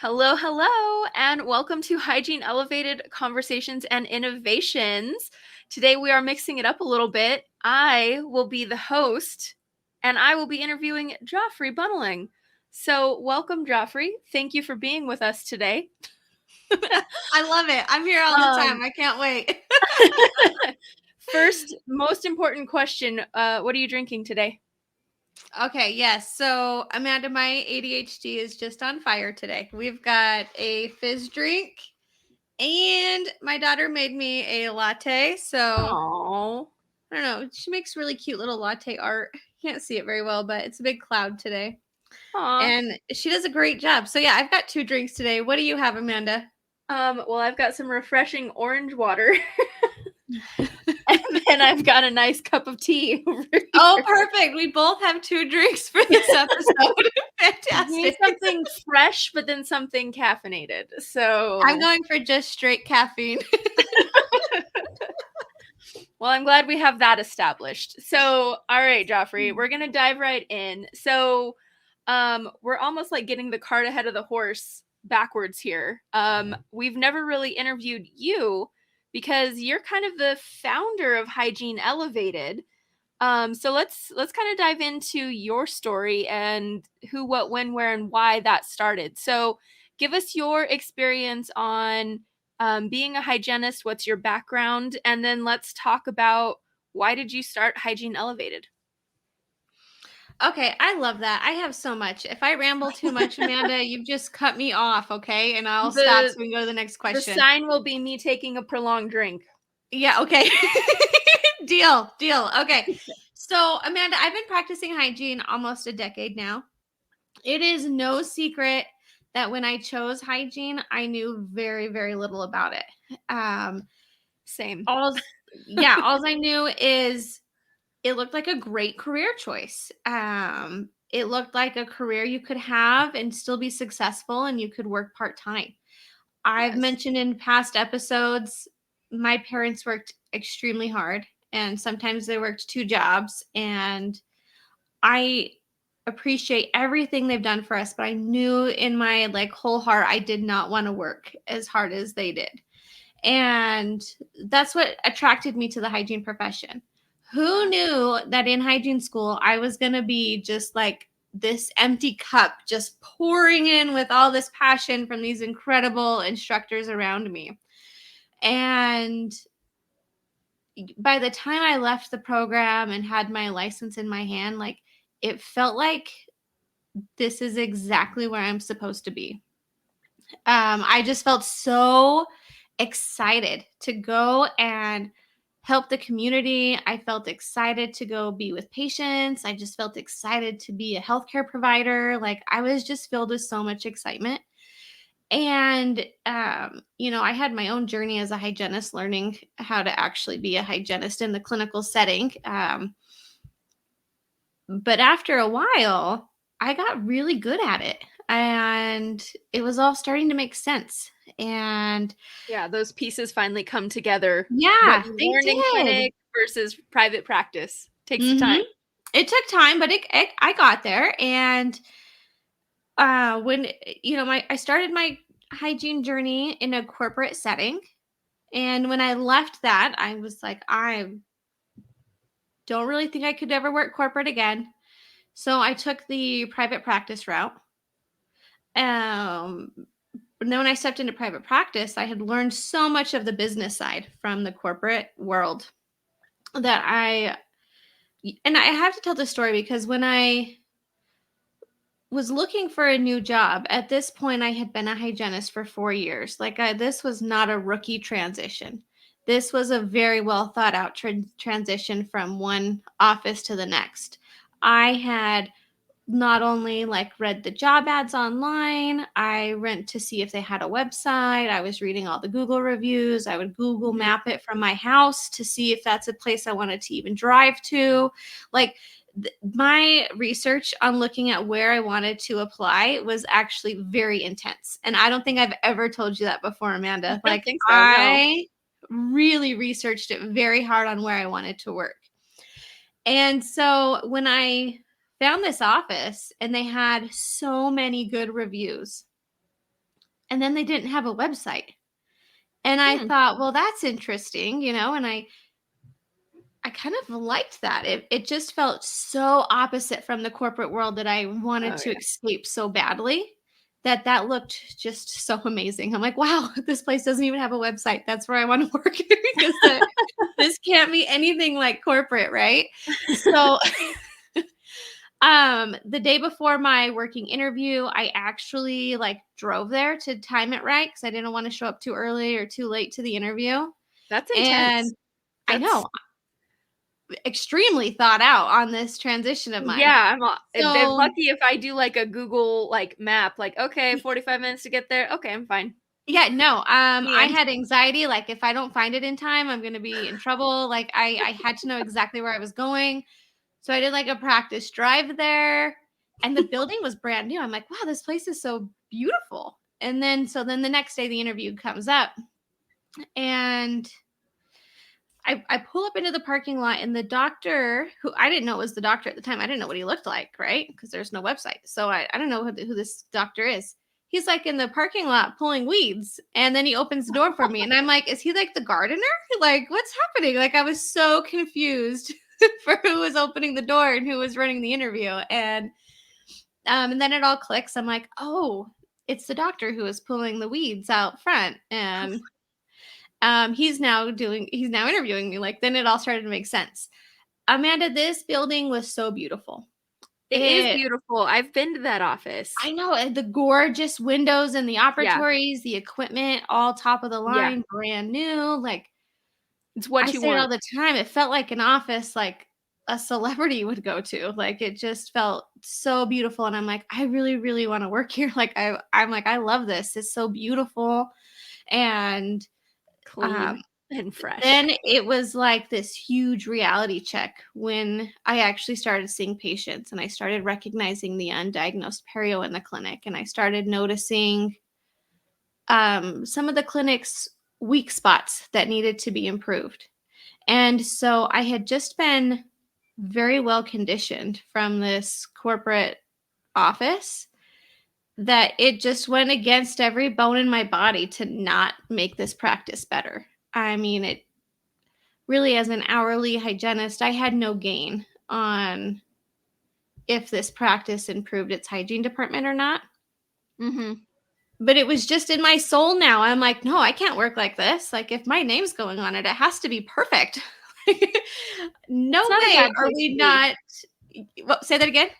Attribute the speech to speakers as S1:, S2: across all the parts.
S1: Hello, hello, and welcome to Hygiene Elevated Conversations and Innovations. Today we are mixing it up a little bit. I will be the host, and I will be interviewing Joffree Bunleang. So, welcome, Joffree. Thank you for being with us today.
S2: I love it. I'm here all the time. I can't wait.
S1: First, most important question, what are you drinking today?
S2: Okay, yes. So, Amanda, my ADHD is just on fire today. We've got a fizz drink, and my daughter made me a latte. So,
S1: Oh,
S2: I don't know. She makes really cute little latte art. Can't see it very well, but it's a big cloud today.
S1: aw.
S2: And she does a great job. So, yeah, I've got 2 drinks today. What do you have, Amanda?
S1: Well, I've got some refreshing orange water, and then I've got a nice cup of tea over
S2: Oh,
S1: here.
S2: perfect. We both have 2 drinks for this episode.
S1: You need
S2: Fantastic.
S1: something fresh, but then something caffeinated.
S2: I'm
S1: So,
S2: going for just straight caffeine.
S1: well, I'm glad we have that established. So, all right, Joffrey, we're gonna dive right in. So, we're almost like getting the cart ahead of the horse backwards here. We've never really interviewed you because you're kind of the founder of Hygiene Elevated. So let's kind of dive into your story and who, what, when, where, and why that started. So give us your experience on being a hygienist. What's your background? And then let's talk about why did you start Hygiene Elevated?
S2: Okay, I love that. I have so much. If I ramble too much, Amanda, you've just cut me off, okay? And I'll stop so
S1: The
S2: we can go to the next
S1: the
S2: question.
S1: sign will be me taking a prolonged drink.
S2: Yeah, okay. Deal. Okay. So, Amanda, I've been practicing hygiene almost a decade now. It is no secret that when I chose hygiene, I knew very, very little about it. Um,
S1: Same.
S2: all I knew is it looked like a great career choice. It looked like a career you could have and still be successful, and you could work part time. I've
S1: Yes.
S2: mentioned in past episodes, my parents worked extremely hard, and sometimes they worked 2 jobs. And I appreciate everything they've done for us, but I knew in my whole heart I did not want to work as hard as they did. And that's what attracted me to the hygiene profession. Who knew that in hygiene school I was going to be just like this empty cup, just pouring in with all this passion from these incredible instructors around me. And by the time I left the program and had my license in my hand, it felt like this is exactly where I'm supposed to be. I just felt so excited to go and help the community. I felt excited to go be with patients. I just felt excited to be a healthcare provider. Like I was just filled with so much excitement. And, I had my own journey as a hygienist, learning how to actually be a hygienist in the clinical setting. But after a while, I got really good at it, and it was all starting to make sense. And
S1: Yeah, those pieces finally come together. What
S2: yeah,
S1: you
S2: they
S1: learned in
S2: did.
S1: clinic versus private practice takes the
S2: Mhm.
S1: time.
S2: It took time, but I got there. And when my I started my hygiene journey in a corporate setting, and when I left that, I was like, I don't really think I could ever work corporate again. So I took the private practice route. Um, But then when I stepped into private practice, I had learned so much of the business side from the corporate world that I have to tell this story because when I was looking for a new job, at this point, I had been a hygienist for 4 years. This was not a rookie transition. This was a very well thought out transition from one office to the next. I had not only read the job ads online, I went to see if they had a website. I was reading all the Google reviews. I would Google
S1: Mhm.
S2: map it from my house to see if that's a place I wanted to even drive to. Like my research on looking at where I wanted to apply was actually very intense. And I don't think I've ever told you that before, Amanda.
S1: I don't think so, no.
S2: I really researched it very hard on where I wanted to work. And so when I found this office and they had so many good reviews, and then they didn't have a website. And I
S1: Hmm.
S2: thought, well, that's interesting, and I kind of liked that. It just felt so opposite from the corporate world that I wanted
S1: Oh
S2: to
S1: yeah.
S2: escape so badly, that looked just so amazing. I'm like, wow, this place doesn't even have a website. That's where I want to work because this can't be anything like corporate, right? So the day before my working interview, I actually like drove there to time it right because I didn't want to show up too early or too late to the interview.
S1: That's intense.
S2: And I
S1: That's
S2: know, extremely thought out on this transition of mine.
S1: yeah, if
S2: So,
S1: lucky if I do like a Google like map, like okay, 45 minutes to get there. Okay, I'm fine.
S2: yeah, no,
S1: The
S2: I
S1: end.
S2: had anxiety, like, if I don't find it in time, I'm gonna be in trouble, like, I had to know exactly where I was going, so I did, like, a practice drive there, and the building was brand new. I'm like, "Wow, this place is so beautiful," and then the next day, the interview comes up, and I pull up into the parking lot, and the doctor, who I didn't know was the doctor at the time. I didn't know what he looked like, right? Because there's no website. So I don't know who this doctor is. He's like in the parking lot pulling weeds. And then he opens the door for me. And I'm like, is he like the gardener? Like, what's happening? Like, I was so confused for who was opening the door and who was running the interview. And then it all clicks. I'm like, oh, it's the doctor who is pulling the weeds out front. And he's now interviewing me. Like, then it all started to make sense. Amanda, this building was so beautiful.
S1: It is
S2: It
S1: beautiful. I've been to that office.
S2: I know, the gorgeous windows and the
S1: Yeah.
S2: operatories, the equipment, all top of the
S1: Yeah.
S2: line, brand new. Like,
S1: It's what
S2: I
S1: you
S2: say it all
S1: want.
S2: the time, it felt like an office like a celebrity would go to. Like, it just felt so beautiful. And I'm like, I really, really want to work here. Like, I'm like, I love this. It's so beautiful. And um
S1: Clean and fresh.
S2: then it was like this huge reality check when I actually started seeing patients and I started recognizing the undiagnosed perio in the clinic, and I started noticing some of the clinic's weak spots that needed to be improved. And so I had just been very well conditioned from this corporate office that it just went against every bone in my body to not make this practice better. I mean, it really, as an hourly hygienist, I had no gain on if this practice improved its hygiene department or not.
S1: Mm-hmm.
S2: But it was just in my soul now. I'm like, no, I can't work like this. Like, if my name's going on it, it has to be perfect.
S1: It's
S2: No
S1: not a
S2: way
S1: bad
S2: are
S1: place to
S2: we
S1: be.
S2: not. Well, say that again.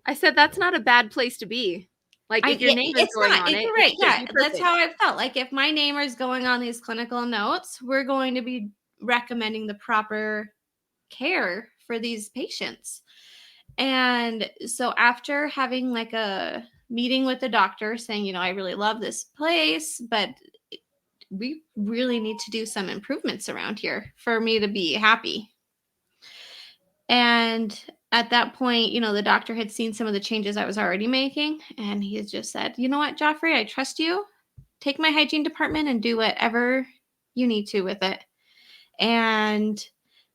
S1: I said that's not a bad place to be. Like if your name is
S2: It's
S1: going
S2: not.
S1: on it,
S2: You're
S1: it
S2: right.
S1: should
S2: Yeah,
S1: be
S2: that's
S1: perfect.
S2: how I felt. Like, if my name is going on these clinical notes, we're going to be recommending the proper care for these patients. And so after having like a meeting with the doctor saying, I really love this place, but we really need to do some improvements around here for me to be happy. And at that point, the doctor had seen some of the changes I was already making. And he had just said, you know what, Joffrey, I trust you. Take my hygiene department and do whatever you need to with it. And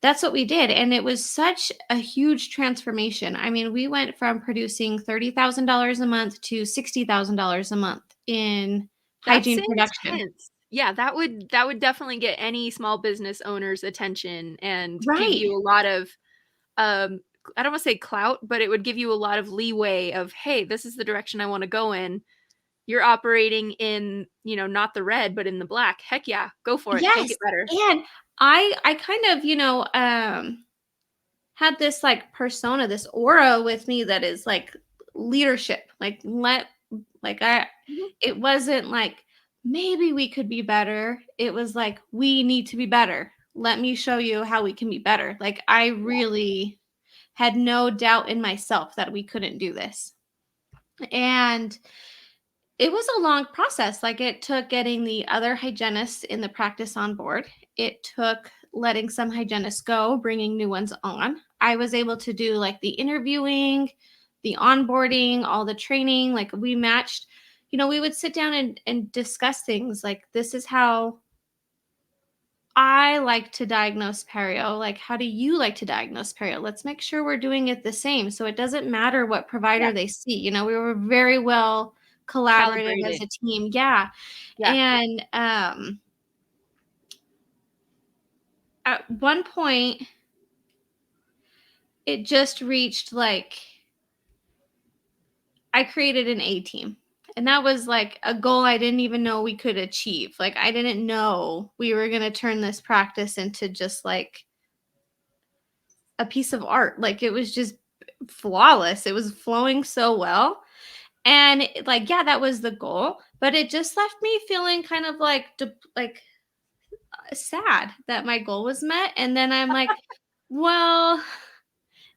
S2: that's what we did. And it was such a huge transformation. I mean, we went from producing $30,000 a month to $60,000 a month in
S1: That's
S2: hygiene production.
S1: intense. Yeah, that would definitely get any small business owner's attention and give
S2: Right.
S1: you a lot of um I don't want to say clout, but it would give you a lot of leeway of, hey, this is the direction I want to go in. You're operating in, not the red, but in the black. Heck yeah, go for it. Make
S2: Yes.
S1: it better.
S2: And I kind of, had this like persona, this aura with me that is like leadership. Like I
S1: Mhm.
S2: it wasn't like maybe we could be better. It was like we need to be better. Let me show you how we can be better. Like, I really had no doubt in myself that we couldn't do this. And it was a long process. Like, it took getting the other hygienists in the practice on board. It took letting some hygienists go, bringing new ones on. I was able to do like the interviewing, the onboarding, all the training. Like, we matched, we would sit down and discuss things like, this is how I like to diagnose perio. Like, how do you like to diagnose perio? Let's make sure we're doing it the same. So it doesn't matter what
S1: Yeah.
S2: provider they see. We were very well collaborative as
S1: Calibrated.
S2: a team. Yeah.
S1: Yeah.
S2: And at one point, it just reached like I created an A team. And that was like a goal I didn't even know we could achieve. Like, I didn't know we were going to turn this practice into just like a piece of art. Like, it was just flawless. It was flowing so well. And like, yeah, that was the goal, but it just left me feeling kind of like sad that my goal was met. And then I'm like, well,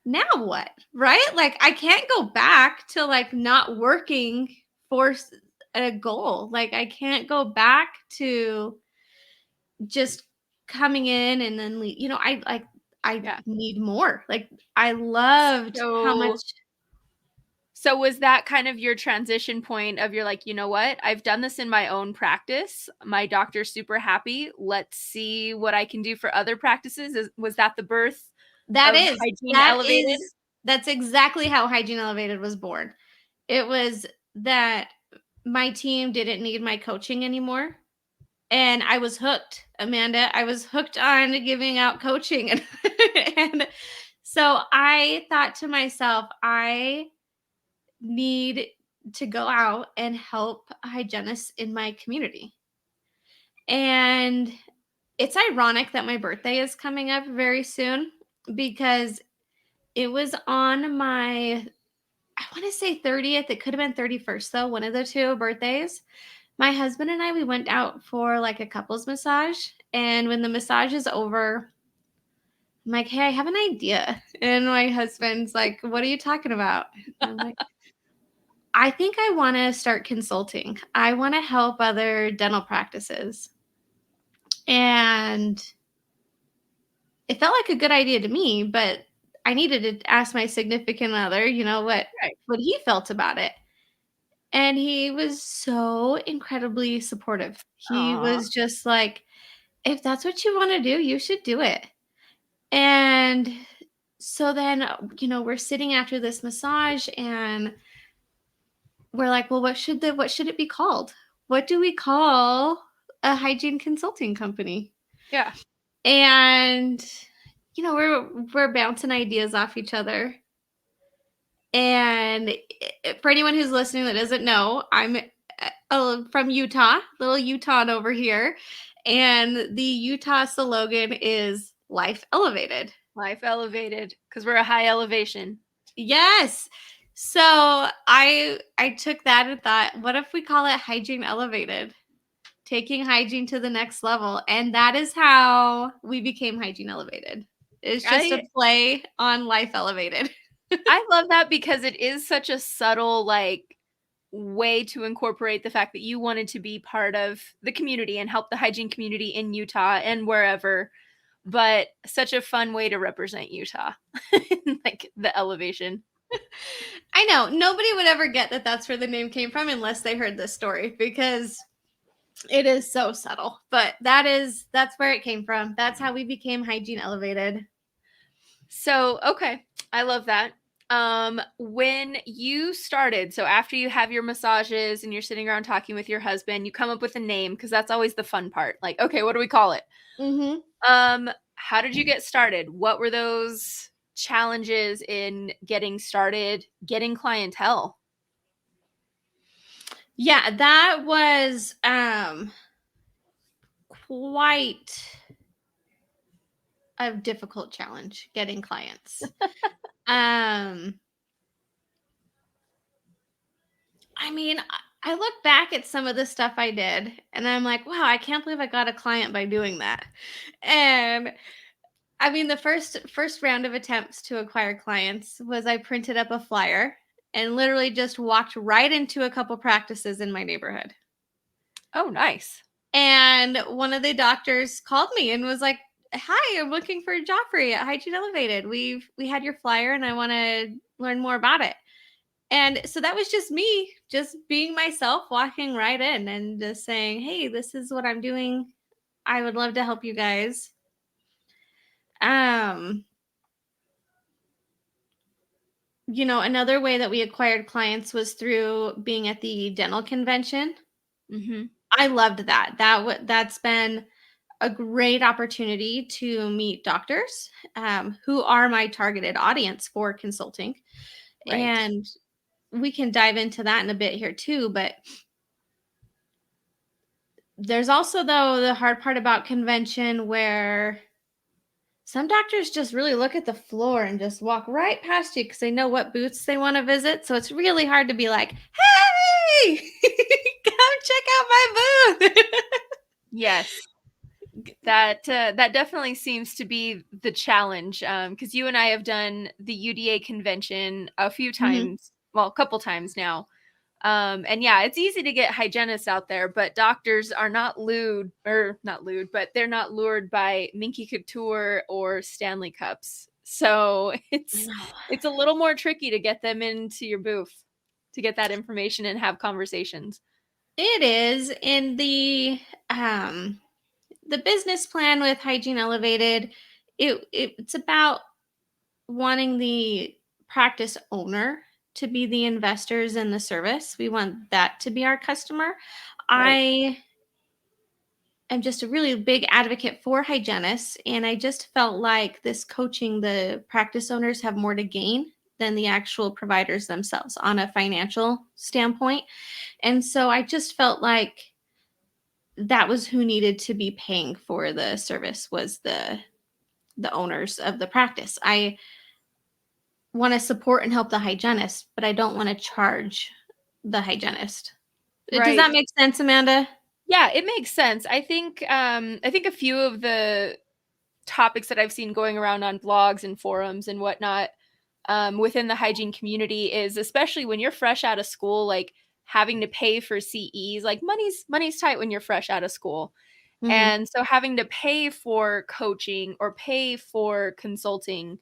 S2: now what? Right? Like, I can't go back to like not working for a goal. Like, I can't go back to just coming in and then I
S1: Yeah.
S2: need more. Like, I loved how much.
S1: So was that kind of your transition point of you're like, you know what? I've done this in my own practice. My doctor's super happy. Let's see what I can do for other practices. Was that the birth
S2: That
S1: of
S2: is
S1: Hygiene
S2: that
S1: Elevated?
S2: is that's exactly how Hygiene Elevated was born. It was that my team didn't need my coaching anymore. And I was hooked, Amanda. I was hooked on giving out coaching. And so I thought to myself, I need to go out and help hygienists in my community. And it's ironic that my birthday is coming up very soon because it was on my, I want to say 30th. It could have been 31st, though, one of the two birthdays. My husband and I, we went out for like a couples massage. And when the massage is over, I'm like, hey, I have an idea. And my husband's like, what are you talking about? And I'm like, I think I want to start consulting. I want to help other dental practices. And it felt like a good idea to me, but I needed to ask my significant other,
S1: Right.
S2: what he felt about it. And he was so incredibly supportive. He
S1: Aw.
S2: was just like, if that's what you want to do, you should do it. And so then, we're sitting after this massage and we're like, well, what should it be called? What do we call a hygiene consulting company?
S1: Yeah.
S2: And we're bouncing ideas off each other. And for anyone who's listening that doesn't know, I'm from Utah, little Utah over here. And the Utah slogan is Life Elevated.
S1: Life elevated because we're a high elevation.
S2: Yes. So I took that and thought, what if we call it Hygiene Elevated? Taking hygiene to the next level. And that is how we became Hygiene Elevated. It's just a
S1: I
S2: play on Life Elevated.
S1: I love that because it is such a subtle like way to incorporate the fact that you wanted to be part of the community and help the hygiene community in Utah and wherever, but such a fun way to represent Utah. Like the elevation.
S2: I know nobody would ever get that that's where the name came from unless they heard this story because it is so subtle. But that's where it came from. That's how we became Hygiene Elevated.
S1: So, okay, I love that. When you started, so after you have your massages and you're sitting around talking with your husband, you come up with a name because that's always the fun part. Like, okay, what do we call it? How did you get started? What were those challenges in getting started, getting clientele?
S2: Yeah, that was quite a difficult challenge getting clients. I mean, I look back at some of the stuff I did and I'm like, wow, I can't believe I got a client by doing that. And I mean, the first round of attempts to acquire clients was I printed up a flyer and literally just walked right into a couple practices in my neighborhood.
S1: Oh, nice.
S2: And one of the doctors called me and was like, "Hi, I'm looking for Joffree at Hygiene Elevated. We had your flyer and I want to learn more about it." And so that was just me, just being myself, walking right in and just saying, "Hey, this is what I'm doing. I would love to help you guys." Um Another way that we acquired clients was through being at the dental convention.
S1: Mm-hmm.
S2: I loved that. That's been a great opportunity to meet doctors who are my targeted audience for consulting.
S1: Right.
S2: And we can dive into that in a bit here too. But there's also, though, the hard part about convention where some doctors just really look at the floor and just walk right past you because they know what booths they want to visit. So it's really hard to be like, hey, come check out my booth.
S1: Yes. That definitely seems to be the challenge, because you and I have done the UDA convention a few
S2: Mhm.
S1: times, well, a couple times now. And yeah, it's easy to get hygienists out there, but doctors are not lewd, or not lewd, but they're not lured by Minky Couture or Stanley Cups. So
S2: I
S1: it's
S2: know.
S1: it's a little more tricky to get them into your booth to get that information and have conversations.
S2: It is in the business plan with Hygiene Elevated. It's about wanting the practice owner to be the investors in the service. We want that to be our customer.
S1: Right.
S2: I am just a really big advocate for hygienists, and I just felt like this coaching, the practice owners have more to gain than the actual providers themselves on a financial standpoint. And so I just felt like that was who needed to be paying for the service, was the owners of the practice. I want to support and help the hygienist, but I don't want to charge the hygienist. Does
S1: Right.
S2: that make sense, Amanda?
S1: Yeah, it makes sense. I think a few of the topics that I've seen going around on blogs and forums and whatnot, within the hygiene community, is especially when you're fresh out of school, like having to pay for CEs, like money's tight when you're fresh out of school.
S2: Mm-hmm.
S1: And so having to pay for coaching or pay for consulting,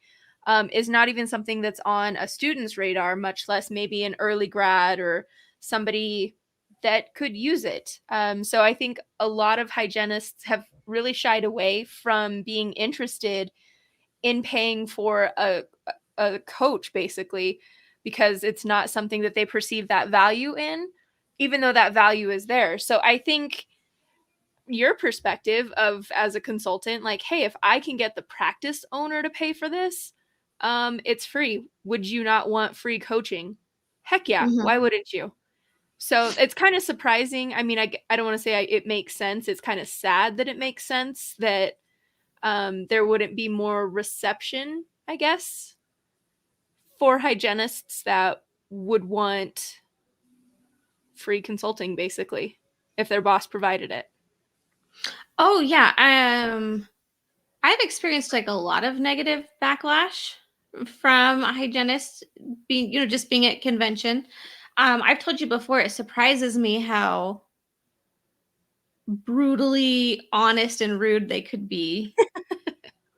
S1: is not even something that's on a student's radar, much less maybe an early grad or somebody that could use it. So I think a lot of hygienists have really shied away from being interested in paying for a coach, basically, because it's not something that they perceive that value in, even though that value is there. So I think your perspective of, as a consultant, like, hey, if I can get the practice owner to pay for this, it's free. Would you not want free coaching? Heck yeah,
S2: Mm-hmm.
S1: why wouldn't you? So it's kind of surprising. I mean, I don't want to say it makes sense. It's kind of sad that it makes sense that there wouldn't be more reception, I guess, for hygienists that would want free consulting, basically, if their boss provided it.
S2: Oh yeah. I've experienced like a lot of negative backlash from hygienists being, just being at convention. I've told you before, it surprises me how brutally honest and rude they could be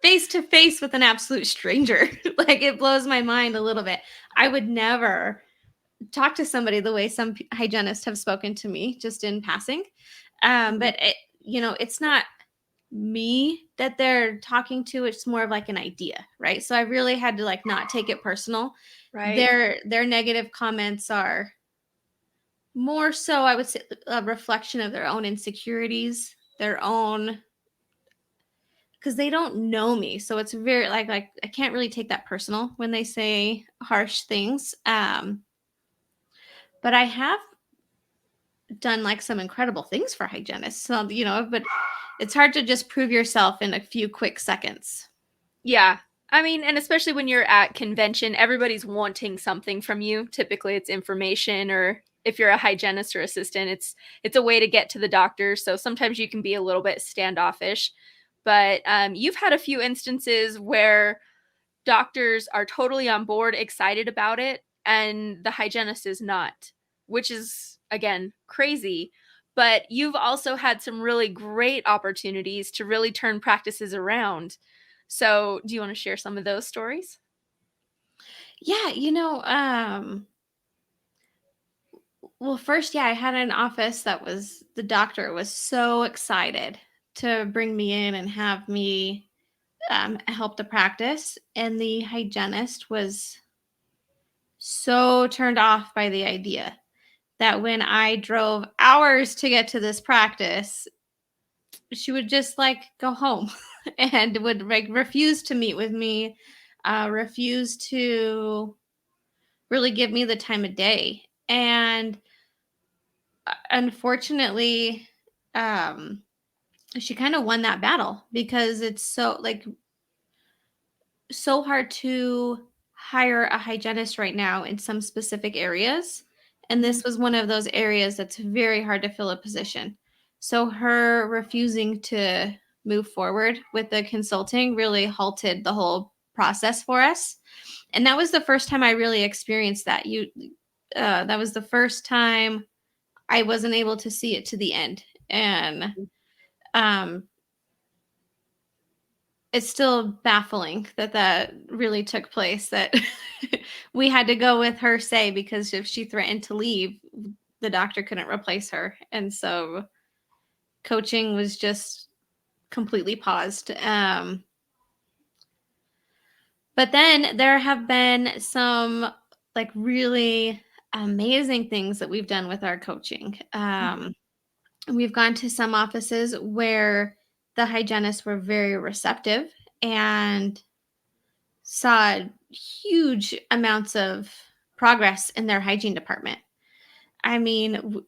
S2: face to face with an absolute stranger. Like, it blows my mind a little bit. I would never talk to somebody the way some hygienists have spoken to me just in passing.
S1: Mhm.
S2: But it's not me that they're talking to. It's more of like an idea, right? So I really had to like not take it personal.
S1: Right.
S2: Their negative comments are more so, I would say, a reflection of their own insecurities, their own, because they don't know me. So it's very like I can't really take that personal when they say harsh things. But I have done like some incredible things for hygienists. So, but it's hard to just prove yourself in a few quick seconds.
S1: Yeah. I mean, and especially when you're at convention, everybody's wanting something from you. Typically it's information, or if you're a hygienist or assistant, it's a way to get to the doctor. So sometimes you can be a little bit standoffish. But you've had a few instances where doctors are totally on board, excited about it, and the hygienist is not, which is, again, crazy. But you've also had some really great opportunities to really turn practices around. So, do you want to share some of those stories?
S2: Yeah, well, first, yeah, I had an office that was, the doctor was so excited to bring me in and have me help the practice. And the hygienist was so turned off by the idea that when I drove hours to get to this practice, she would just like go home and would like refuse to meet with me, refuse to really give me the time of day. And unfortunately, um, she kind of won that battle because it's so hard to hire a hygienist right now in some specific areas. And
S1: Mhm.
S2: this was one of those areas that's very hard to fill a position. So her refusing to move forward with the consulting really halted the whole process for us. And that was the first time I really experienced that. That was the first time I wasn't able to see it to the end. And um, it's still baffling that that really took place, that we had to go with her say, because if she threatened to leave, the doctor couldn't replace her. And so coaching was just completely paused. But then there have been some like really amazing things that we've done with our coaching.
S1: Mhm.
S2: We've gone to some offices where the hygienists were very receptive and saw huge amounts of progress in their hygiene department. I mean,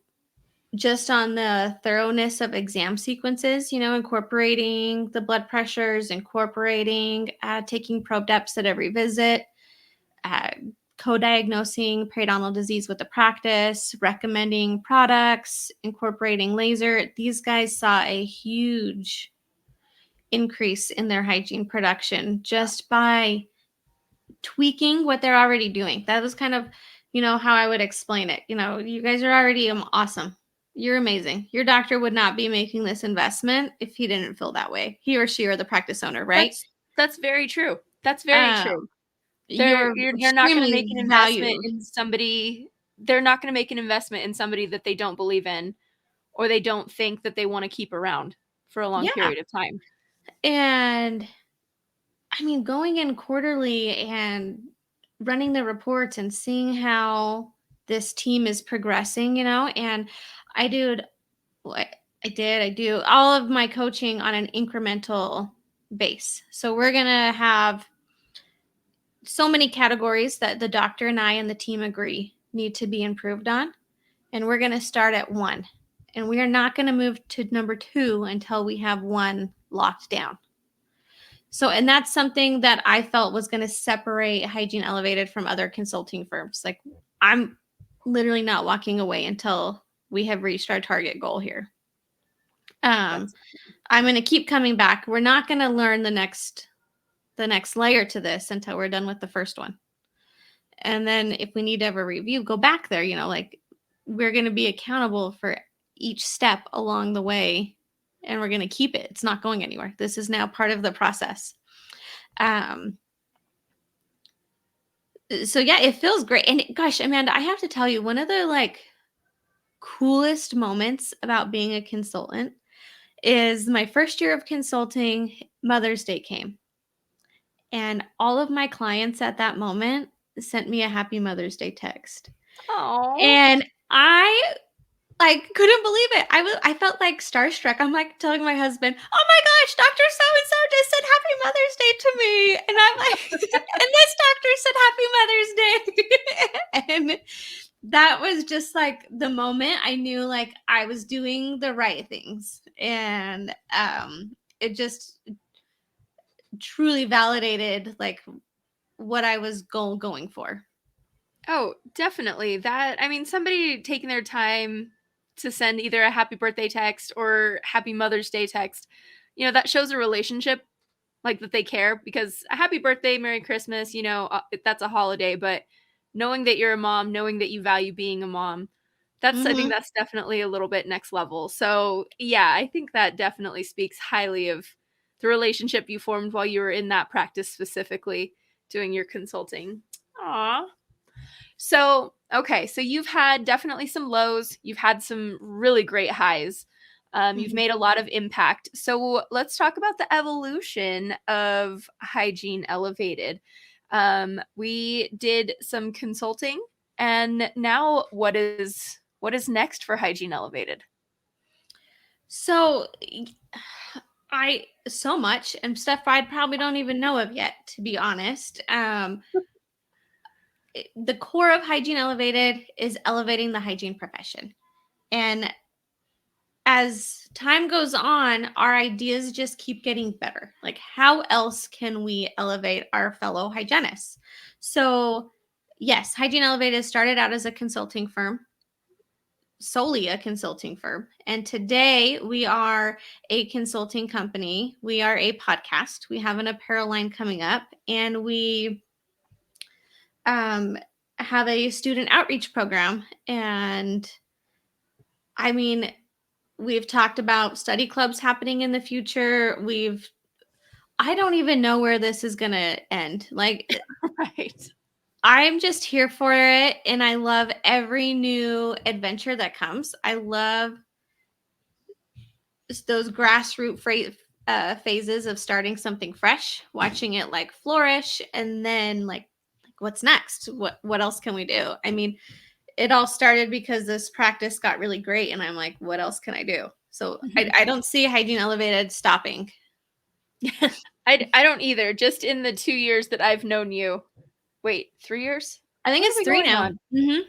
S2: just on the thoroughness of exam sequences, incorporating the blood pressures, incorporating taking probe depths at every visit, uh, co-diagnosing periodontal disease with the practice, recommending products, incorporating laser. These guys saw a huge increase in their hygiene production just by tweaking what they're already doing. That was kind of, how I would explain it. You guys are already awesome. You're amazing. Your doctor would not be making this investment if he didn't feel that way. He or she or the practice owner, right?
S1: That's very true. That's very true.
S2: Um, you're
S1: You're not going to
S2: extremely
S1: make an investment
S2: valued.
S1: in somebody. They're not going to make an investment in somebody that they don't believe in, or they don't think that they want to keep around for a long
S2: Yeah.
S1: period of time.
S2: And I mean, going in quarterly and running the reports and seeing how this team is progressing, and I do what I do all of my coaching on an incremental base. So we're going to have so many categories that the doctor and I and the team agree need to be improved on. And we're going to start at 1. And we are not going to move to number 2 until we have 1 locked down. So, and that's something that I felt was going to separate Hygiene Elevated from other consulting firms. Like, I'm literally not walking away until we have reached our target goal here. Um,
S1: That's
S2: I'm going to keep coming back. We're not going to learn the next layer to this until we're done with the first one. And then if we need to have a review, go back there, like we're going to be accountable for each step along the way, and we're going to keep it. It's not going anywhere. This is now part of the process. Um, so yeah, it feels great. And gosh, Amanda, I have to tell you, one of the like coolest moments about being a consultant is my first year of consulting. Mother's Day came, and all of my clients at that moment sent me a happy Mother's Day text.
S1: oh,
S2: And I like couldn't believe it. I felt like starstruck. I'm like telling my husband, "Oh my gosh, Dr. So and so just said Happy Mother's Day to me." And I'm like, and this doctor said Happy Mother's Day. And that was just like the moment I knew like I was doing the right things. And it just truly validated like what I was going for.
S1: oh, definitely. That I mean, somebody taking their time to send either a happy birthday text or happy Mother's Day text, that shows a relationship, like that they care. Because a happy birthday, Merry Christmas, that's a holiday, but knowing that you're a mom, knowing that you value being a mom, I think
S2: Mhm.
S1: that's definitely a little bit next level. So yeah, I think that definitely speaks highly of the relationship you formed while you were in that practice, specifically doing your consulting. Aw. So, okay, so you've had definitely some lows, you've had some really great highs. You've
S2: Mhm.
S1: made a lot of impact. So let's talk about the evolution of Hygiene Elevated. We did some consulting, and now what is next for Hygiene Elevated?
S2: So I so much and stuff I probably don't even know of yet, to be honest. The core of Hygiene Elevated is elevating the hygiene profession. And as time goes on, our ideas just keep getting better. Like, how else can we elevate our fellow hygienists? So, yes, Hygiene Elevated started out as a consulting firm, solely a consulting firm. And today we are a consulting company. We are a podcast. We have an apparel line coming up, and we um, have a student outreach program. And I mean, we've talked about study clubs happening in the future. I don't even know where this is going to end. Like,
S1: Right.
S2: I'm just here for it. And I love every new adventure that comes. I love those grassroots phases of starting something fresh, watching it like flourish, and then like what's next? What else can we do? I mean, it all started because this practice got really great, and I'm like, what else can I do? So I don't see Hygiene Elevated stopping.
S1: I don't either. Just in the 2 years that I've known you. Wait, 3 years?
S2: I think
S1: What are
S2: it's
S1: we
S2: 3
S1: going
S2: now.
S1: on?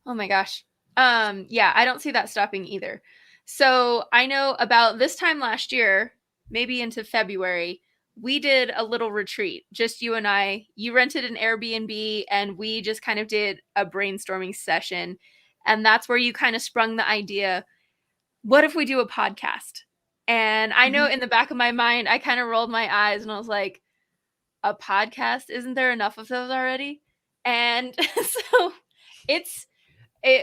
S1: Oh my gosh. Yeah, I don't see that stopping either. So I know about this time last year, maybe into February, we did a little retreat, just you and I. You rented an Airbnb and we just kind of did a brainstorming session. And that's where you kind of sprung the idea, what if we do a podcast? And I know in the back of my mind, I kind of rolled my eyes and I was like, a podcast? Isn't there enough of those already? And so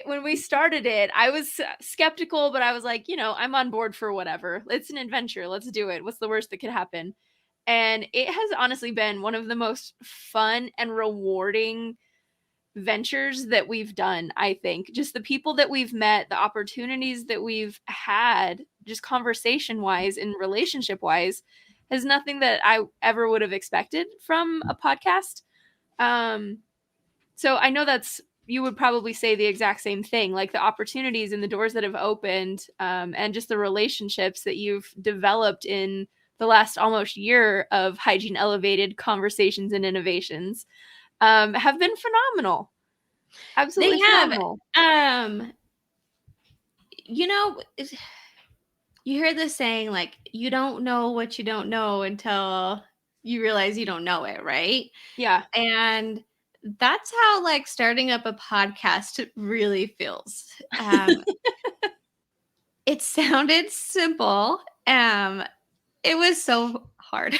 S1: when we started it, I was skeptical, but I was like, I'm on board for whatever. It's an adventure. Let's do it. What's the worst that could happen? And it has honestly been one of the most fun and rewarding ventures that we've done, I think. Just the people that we've met, the opportunities that we've had, just conversation wise and relationship wise, is nothing that I ever would have expected from a podcast. So I know you would probably say the exact same thing, like the opportunities and the doors that have opened, and just the relationships that you've developed in the last almost year of Hygiene Elevated conversations and innovations, have been phenomenal. Absolutely
S2: They have.
S1: phenomenal.
S2: You know, you hear this saying, like, you don't know what you don't know until you realize you don't know it, right?
S1: Yeah.
S2: And that's how like starting up a podcast really feels. It sounded simple. It was so hard.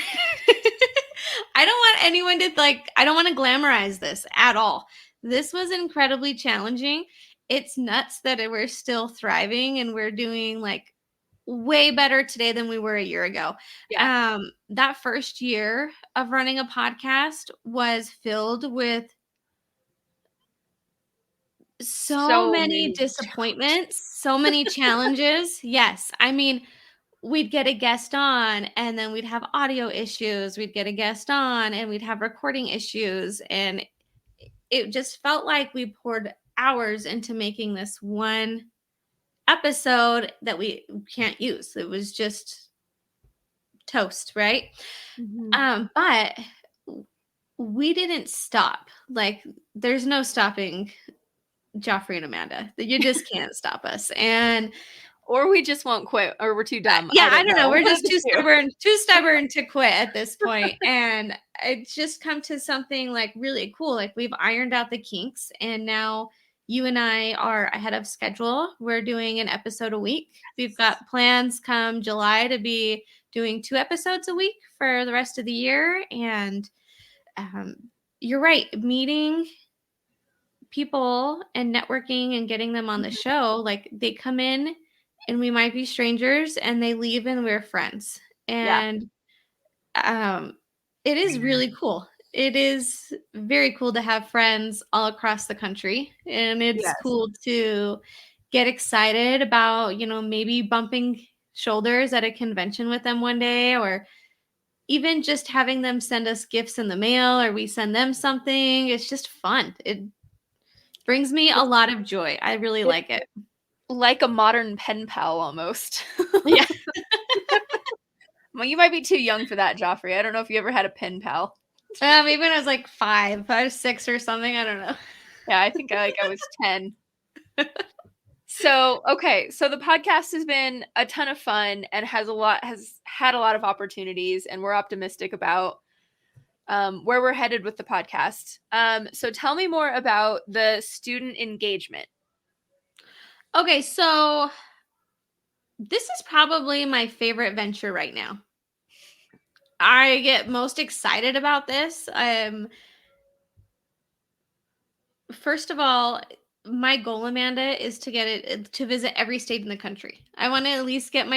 S2: I don't want anyone to I don't want to glamorize this at all. This was incredibly challenging. It's nuts that we're still thriving and we're doing like way better today than we were a year ago.
S1: Yeah.
S2: That first year of running a podcast was filled with so
S1: So
S2: many
S1: many
S2: disappointments, so many challenges. Yes. I mean, we'd get a guest on and then we'd have audio issues. We'd get a guest on and we'd have recording issues. And it just felt like we poured hours into making this one episode that we can't use. It was just toast, right? But we didn't stop. Like, there's no stopping Joffree and Amanda. You just can't stop us. And
S1: or we just won't quit, or we're too dumb.
S2: yeah, I don't know. We're
S1: One
S2: just
S1: of the
S2: too stubborn to quit at this point. And it's just come to something like really cool. Like, we've ironed out the kinks, and now you and I are ahead of schedule. We're doing an episode a week. We've got plans come July to be doing 2 episodes a week for the rest of the year. And you're right. Meeting people and networking and getting them on the show, like, they come in and we might be strangers and they leave and we're friends.
S1: Yeah.
S2: And it is really cool. It is very cool to have friends all across the country, and it's
S1: Yes.
S2: cool to get excited about, maybe bumping shoulders at a convention with them one day, or even just having them send us gifts in the mail or we send them something, it's just fun. It brings me a lot of joy. I really
S1: It's
S2: like it.
S1: like a modern pen pal almost.
S2: Yeah.
S1: Well, you might be too young for that, Joffrey. I don't know if you ever had a pen pal.
S2: Maybe when I was like 5, 6 or something. I don't know.
S1: Yeah, I think I was 10. So, okay, so the podcast has been a ton of fun and has had a lot of opportunities, and we're optimistic about where we're headed with the podcast. So tell me more about the student engagement.
S2: Okay, so this is probably my favorite venture right now. I get most excited about this. First of all, my goal, Amanda, is to get it to visit every state in the country. I want to at least get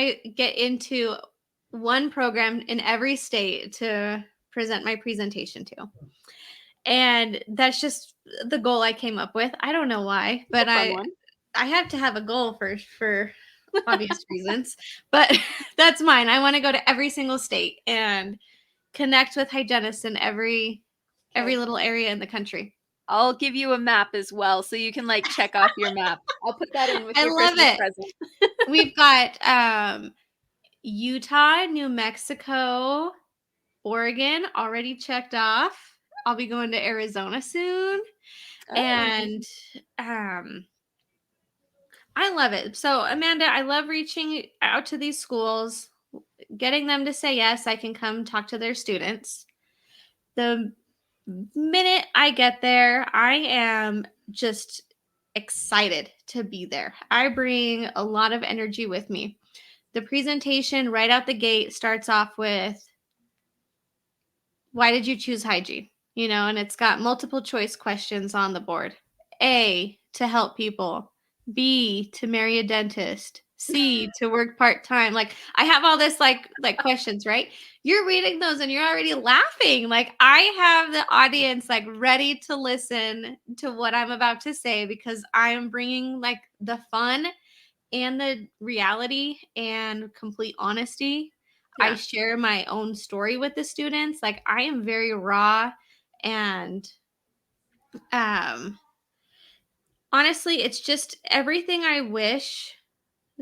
S2: into one program in every state to present my presentation to. And that's just the goal I came up with. I don't know why,
S1: It's
S2: but
S1: a fun one.
S2: I have to have a goal for obvious reasons. But that's mine. I want to go to every single state and connect with hygienists in every
S1: Okay.
S2: little area in the country.
S1: I'll give you a map as well so you can like check off your map. I'll put that in with
S2: I
S1: your
S2: love
S1: Christmas
S2: it.
S1: present.
S2: We've got Utah, New Mexico, Oregon already checked off. I'll be going to Arizona soon.
S1: Oh.
S2: And I love it. So, Amanda, I love reaching out to these schools, getting them to say yes, I can come talk to their students. The minute I get there, I am just excited to be there. I bring a lot of energy with me. The presentation right out the gate starts off with, why did you choose hygiene? You know, and it's got multiple choice questions on the board. A, to help people. B, to marry a dentist. C, to work part-time. Like, I have all this like questions, right? You're reading those and you're already laughing. Like, I have the audience like ready to listen to what I'm about to say because I'm bringing like the fun and the reality and complete honesty. I
S1: Yeah.
S2: share my own story with the students. Like, I am very raw and um honestly, it's just everything I wish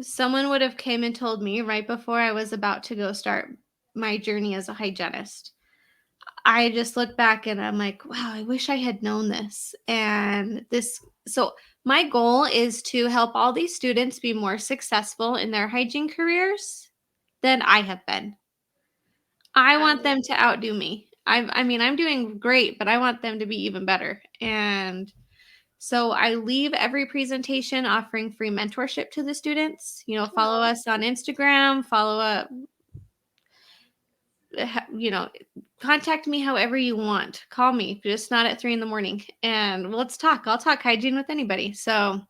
S2: someone would have came and told me right before I was about to go start my journey as a hygienist. I just look back and I'm like, wow, I wish I had known this. And this, so my goal is to help all these students be more successful in their hygiene careers than I have been. I want them to outdo me. I mean, I'm doing great, but I want them to be even better. And so I leave every presentation offering free mentorship to the students. You know, follow us on Instagram, follow up, you know, contact me however you want. Call me, just not at 3 a.m. and let's talk. I'll talk hygiene with anybody. So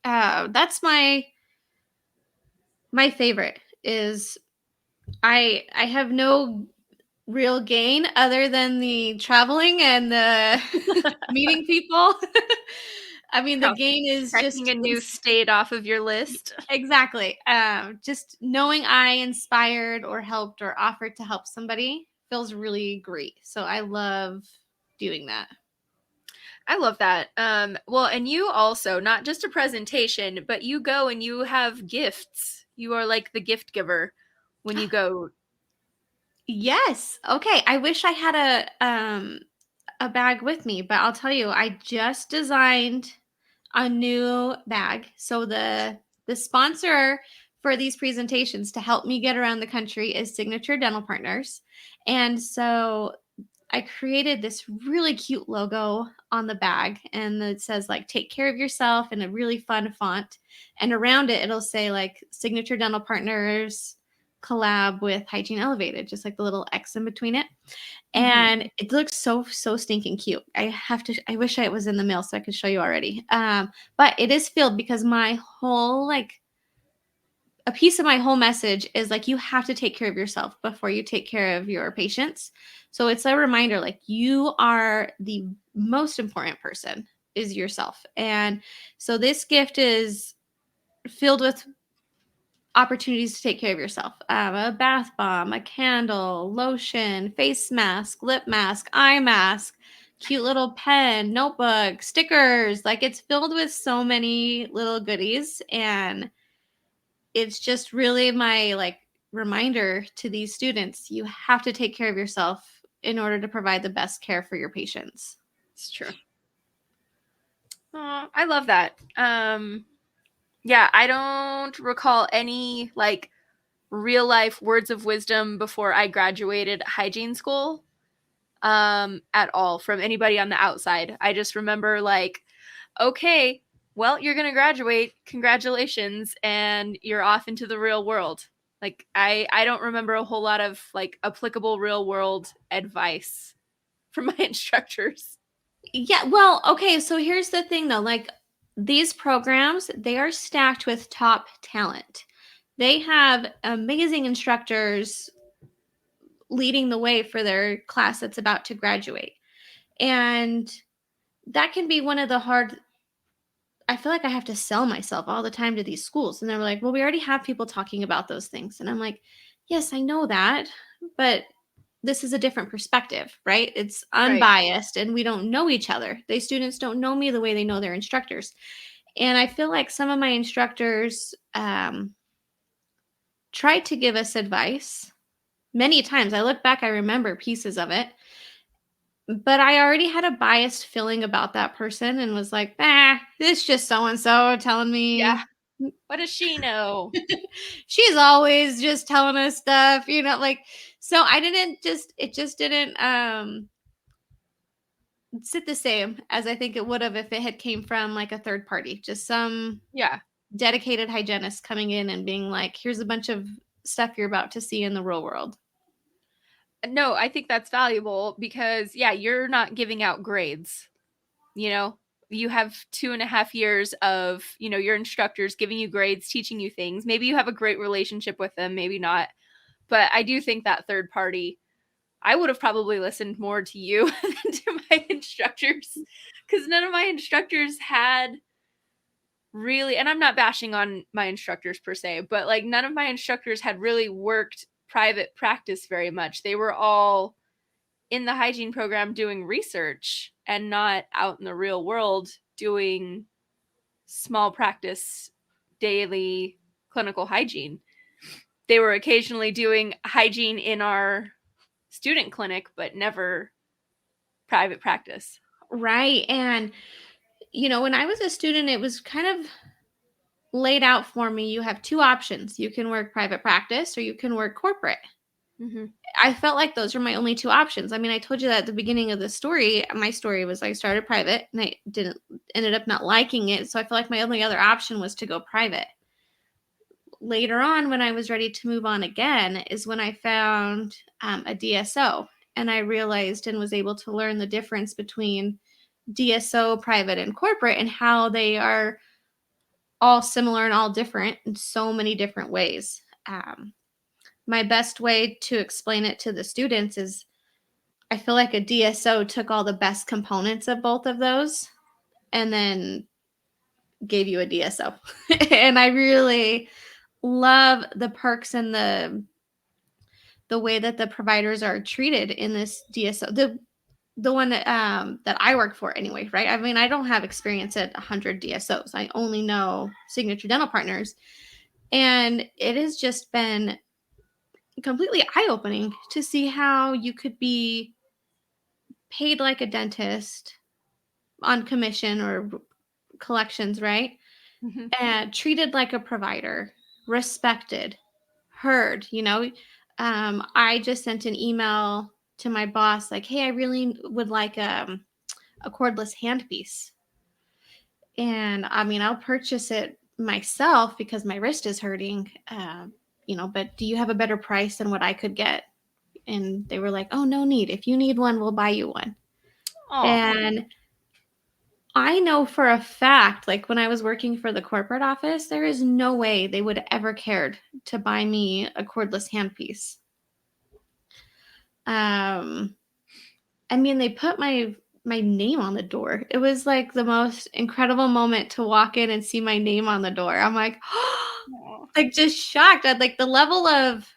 S2: that's my favorite is I have no real gain other than the traveling and the meeting people. I mean, the gain is
S1: Checking
S2: just
S1: a new state off of your list.
S2: exactly. Just knowing I inspired or helped or offered to help somebody feels really great. So I love doing that.
S1: I love that. Well, and you also, not just a presentation, but you go and you have gifts. You are like the gift giver when you go.
S2: Yes. Okay. I wish I had a bag with me, but I'll tell you, I just designed a new bag. So the sponsor for these presentations to help me get around the country is Signature Dental Partners. And so I created this really cute logo on the bag and it says like take care of yourself in a really fun font. And around it it'll say like Signature Dental Partners collab with Hygiene Elevated, just like the little X in between it. And it looks so stinking cute. I wish it was in the mail so I could show you already. But it is filled because my whole like a piece of my whole message is like you have to take care of yourself before you take care of your patients. So it's a reminder like you are the most important person is yourself. And so this gift is filled with opportunities to take care of yourself. A bath bomb, a candle, lotion, face mask, lip mask, eye mask, cute little pen, notebook, stickers. Like it's filled with so many little goodies. And it's just really my like reminder to these students, you have to take care of yourself in order to provide the best care for your patients.
S1: It's true. Oh, I love that. Yeah, I don't recall any like real life words of wisdom before I graduated hygiene school at all from anybody on the outside. I just remember like, okay, well, you're going to graduate. Congratulations, and you're off into the real world. Like I don't remember a whole lot of like applicable real world advice from my instructors.
S2: Yeah, well, okay, so here's the thing though, like these programs, they are stacked with top talent. They have amazing instructors leading the way for their class that's about to graduate. And that can be one of the hard I feel like I have to sell myself all the time to these schools. And they're like, well, we already have people talking about those things. And I'm like, yes, I know that. But this is a different perspective, right? It's
S1: Right.
S2: unbiased and we don't know each other. The students don't know me the way they know their instructors. And I feel like some of my instructors tried to give us advice many times. I look back, I remember pieces of it, but I already had a biased feeling about that person and was like, it's just so and so telling
S1: Yeah.
S2: me.
S1: What does she know?
S2: She's always just telling us stuff, like so I didn't just it just didn't sit the same as I think it would have if it had came from like a third party, just some
S1: Yeah.
S2: dedicated hygienist coming in and being like, here's a bunch of stuff you're about to see in the real world.
S1: No, I think that's valuable because, yeah, you're not giving out grades. You know, you have 2.5 years of, your instructors giving you grades, teaching you things. Maybe you have a great relationship with them, maybe not. But I do think that third party, I would have probably listened more to you than to my instructors because none of my instructors had really, and I'm not bashing on my instructors per se, but like none of my instructors had really worked private practice very much. They were all in the hygiene program doing research and not out in the real world doing small practice daily clinical hygiene. They were occasionally doing hygiene in our student clinic, but never private practice.
S2: Right. And when I was a student, it was kind of laid out for me. You have two options. You can work private practice or you can work corporate.
S1: Mm-hmm.
S2: I felt like those were my only two options. I mean, I told you that at the beginning of the story. My story was I started private and I ended up not liking it. So I felt like my only other option was to go private. Later on, when I was ready to move on again, is when I found a DSO and I realized and was able to learn the difference between DSO, private, and corporate and how they are all similar and all different in so many different ways. My best way to explain it to the students is I feel like a DSO took all the best components of both of those and then gave you a DSO. And I really love the perks and the way that the providers are treated in this DSO. The one that I work for anyway, right? I mean, I don't have experience at 100 DSOs. I only know Signature Dental Partners. And it has just been completely eye-opening to see how you could be paid like a dentist on commission or collections, right?
S1: Mm-hmm.
S2: And treated like a provider, respected, heard. I just sent an email to my boss like, hey, I really would like a cordless handpiece. And I mean, I'll purchase it myself because my wrist is hurting. But do you have a better price than what I could get? And they were like, oh, no need. If you need one, we'll buy you one.
S1: Oh,
S2: And I know for a fact, like when I was working for the corporate office, there is no way they would have ever cared to buy me a cordless handpiece. I mean, they put my my name on the door. It was like the most incredible moment to walk in and see my name on the door. I'm like,
S1: Aw.
S2: like just shocked at like the level of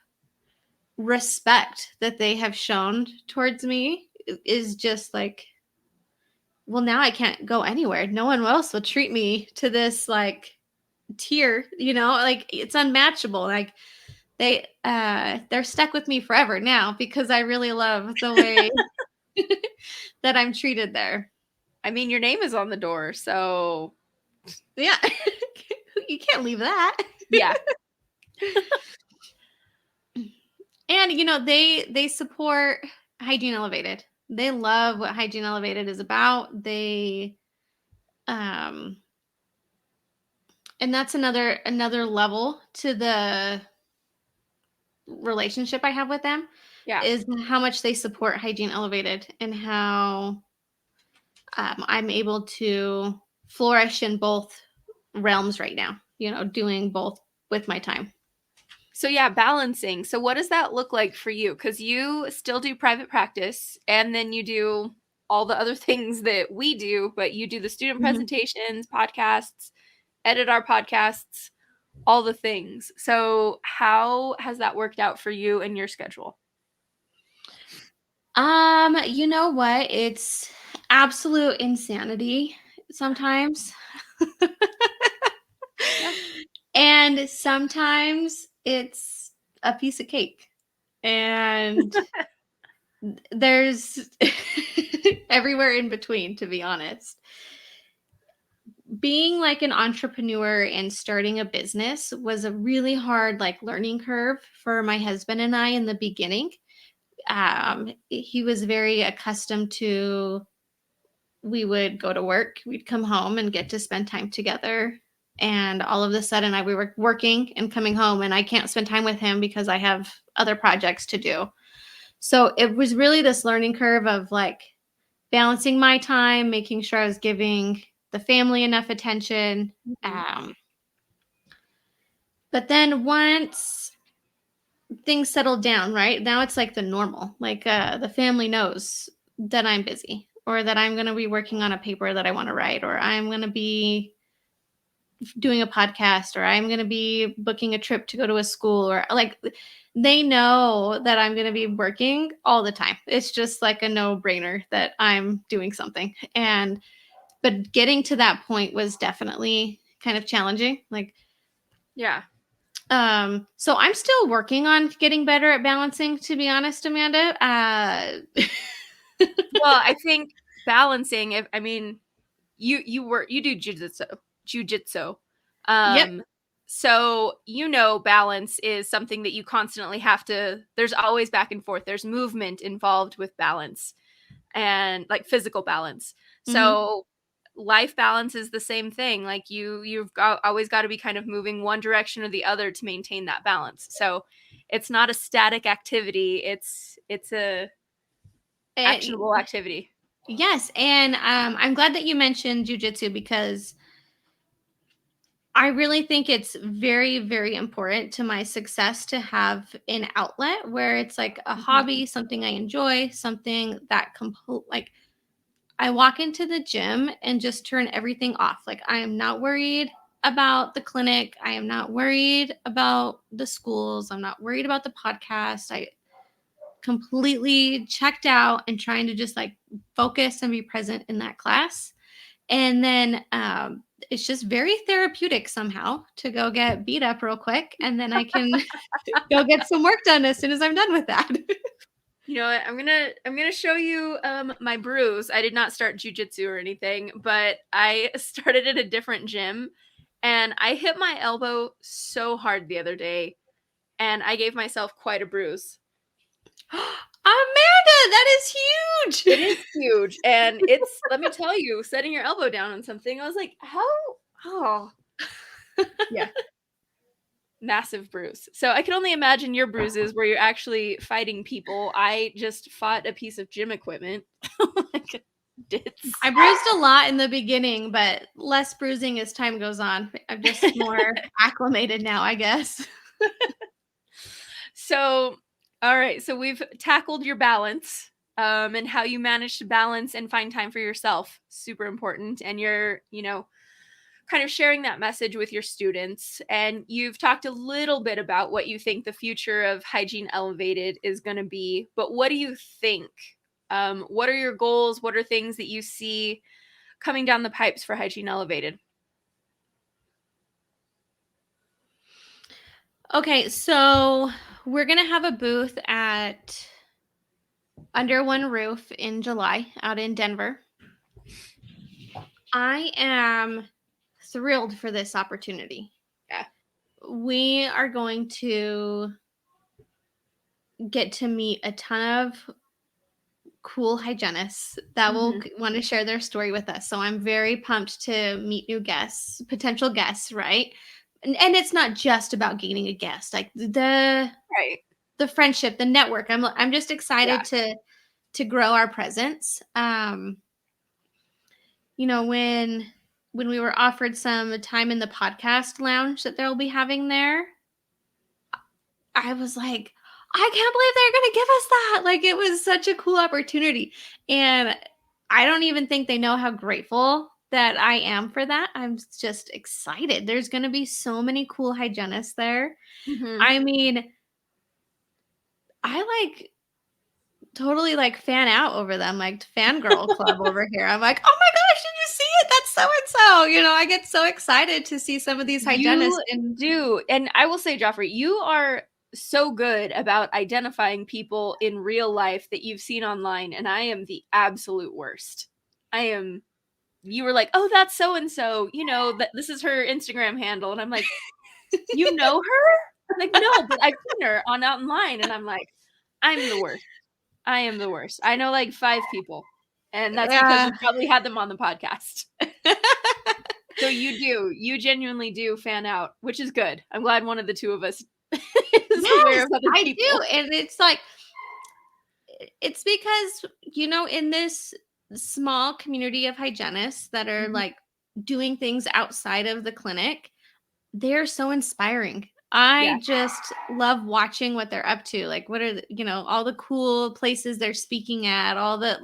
S2: respect that they have shown towards me is just like, well, now I can't go anywhere. No one else will treat me to this like tier, like it's unmatchable. Like they're stuck with me forever now because I really love the way that I'm treated there.
S1: I mean, your name is on the door, so
S2: Yeah. You can't leave that.
S1: yeah.
S2: And they support Hygiene Elevated. They love what Hygiene Elevated is about. They um and that's another level to the relationship I have with them
S1: Yeah.
S2: is how much they support Hygiene Elevated and how I'm able to flourish in both realms right now, doing both with my time.
S1: So yeah, balancing. So what does that look like for you? Because you still do private practice and then you do all the other things that we do, but you do the student presentations, podcasts, edit our podcasts, all the things. So how has that worked out for you and your schedule?
S2: You know what? It's absolute insanity sometimes.
S1: Yeah.
S2: And sometimes it's a piece of cake. And there's everywhere in between, to be honest. Being like an entrepreneur and starting a business was a really hard like learning curve for my husband and I in the beginning. He was very accustomed to we would go to work, we'd come home and get to spend time together. And all of a sudden, we were working and coming home, and I can't spend time with him because I have other projects to do. So it was really this learning curve of like balancing my time, making sure I was giving the family enough attention.
S1: Mhm.
S2: But then once things settled down, right? Now it's like the normal. Like the family knows that I'm busy or that I'm going to be working on a paper that I want to write or I'm going to be doing a podcast or I'm going to be booking a trip to go to a school or like they know that I'm going to be working all the time. It's just like a no-brainer that I'm doing something. But getting to that point was definitely kind of challenging. Like
S1: Yeah.
S2: so I'm still working on getting better at balancing, to be honest, Amanda.
S1: Well, I think balancing, if I mean you do jujitsu.
S2: Yep.
S1: So balance is something that you constantly have to, there's always back and forth. There's movement involved with balance and like physical balance.
S2: Mhm.
S1: So life balance is the same thing. Like always got to be kind of moving one direction or the other to maintain that balance. So it's not a static activity. It's a
S2: And
S1: actionable activity.
S2: yes, and I'm glad that you mentioned jujitsu because I really think it's very, very important to my success to have an outlet where it's like a
S1: Mhm.
S2: hobby, something I enjoy, something that like I walk into the gym and just turn everything off. Like I am not worried about the clinic. I am not worried about the schools. I'm not worried about the podcast. I completely checked out and trying to just like focus and be present in that class. And then it's just very therapeutic somehow to go get beat up real quick. And then I can go get some work done as soon as I'm done with that.
S1: You know what? I'm gonna show you my bruise. I did not start jujitsu or anything, but I started at a different gym, and I hit my elbow so hard the other day, and I gave myself quite a bruise.
S2: Amanda, that is
S1: It
S2: huge.
S1: is huge, and it's, let me tell you, setting your elbow down on something. I was like, how? Oh, yeah, massive bruise. So I can only imagine your bruises where you're actually fighting people. I just fought a piece of gym equipment. Like a ditz.
S2: I bruised a lot in the beginning, but less bruising as time goes on. I'm just more acclimated now, I guess.
S1: So, all right. So we've tackled your balance. and how you manage to balance and find time for yourself. Super important. And you're, kind of sharing that message with your students. And you've talked a little bit about what you think the future of Hygiene Elevated is going to be. But what do you think? What are your goals? What are things that you see coming down the pipes for Hygiene Elevated?
S2: Okay, so we're going to have a booth at Under One Roof in July out in Denver. I am thrilled for this opportunity.
S1: Yeah.
S2: We are going to get to meet a ton of cool hygienists that will want to share their story with us. So I'm very pumped to meet new guests, potential guests, right? And it's not just about gaining a guest, like the friendship, the network. I'm just excited to grow our presence. When we were offered some time in the podcast lounge that they'll be having there, I was like, I can't believe they're going to give us that. Like, it was such a cool opportunity. And I don't even think they know how grateful that I am for that. I'm just excited. There's going to be so many cool hygienists there. I mean, I totally fan out over them, like fangirl club over here. I'm like, oh my gosh, did you see it? That's so and so. I get so excited to see some of these hygienists.
S1: And I will say, Joffrey, you are so good about identifying people in real life that you've seen online, and I am the absolute worst. You were like, oh, that's so and so, that this is her Instagram handle, and I'm like, you know her? Like, no, but I've seen her out online, and I'm like, I'm the worst. I am the worst. I know like 5 people, and that's because we probably had them on the podcast. So you genuinely do fan out, which is good. I'm glad one of the two of us is aware of other people.
S2: I do, and it's because in this small community of hygienists that are doing things outside of the clinic, they're so inspiring. I just love watching what they're up to. Like, what are all the cool places they're speaking at, all the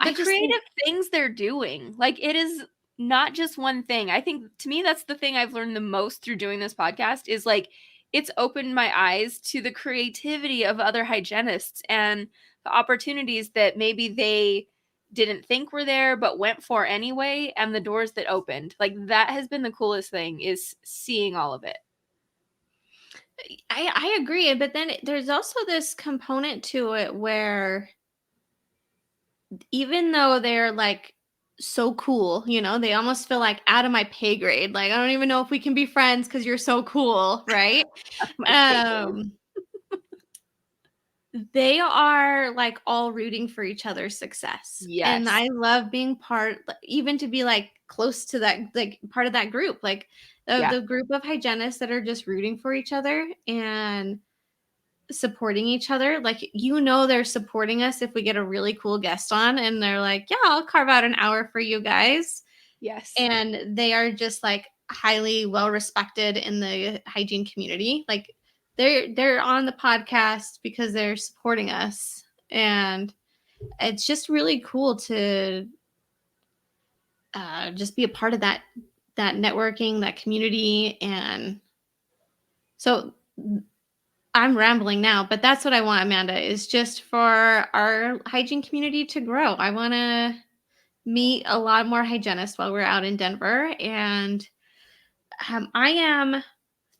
S1: creative things they're doing. Like, it is not just one thing. I think, to me, that's the thing I've learned the most through doing this podcast is it's opened my eyes to the creativity of other hygienists and the opportunities that maybe they didn't think were there but went for anyway, and the doors that opened. Like, that has been the coolest thing, is seeing all of it.
S2: I agree, but then there's also this component to it where even though they're so cool, they almost feel like out of my pay grade. Like, I don't even know if we can be friends because you're so cool, right? They are all rooting for each other's success.
S1: Yes.
S2: And I love being even to be close to that, part of that group, the group of hygienists that are just rooting for each other and supporting each other. They're supporting us if we get a really cool guest on, and they're like, yeah, I'll carve out an hour for you guys.
S1: Yes.
S2: And they are just highly well respected in the hygiene community. They're on the podcast because they're supporting us, and it's just really cool to just be a part of that networking, that community. And so I'm rambling now, but that's what I want, Amanda, is just for our hygiene community to grow. I want to meet a lot more hygienists while we're out in Denver, and I am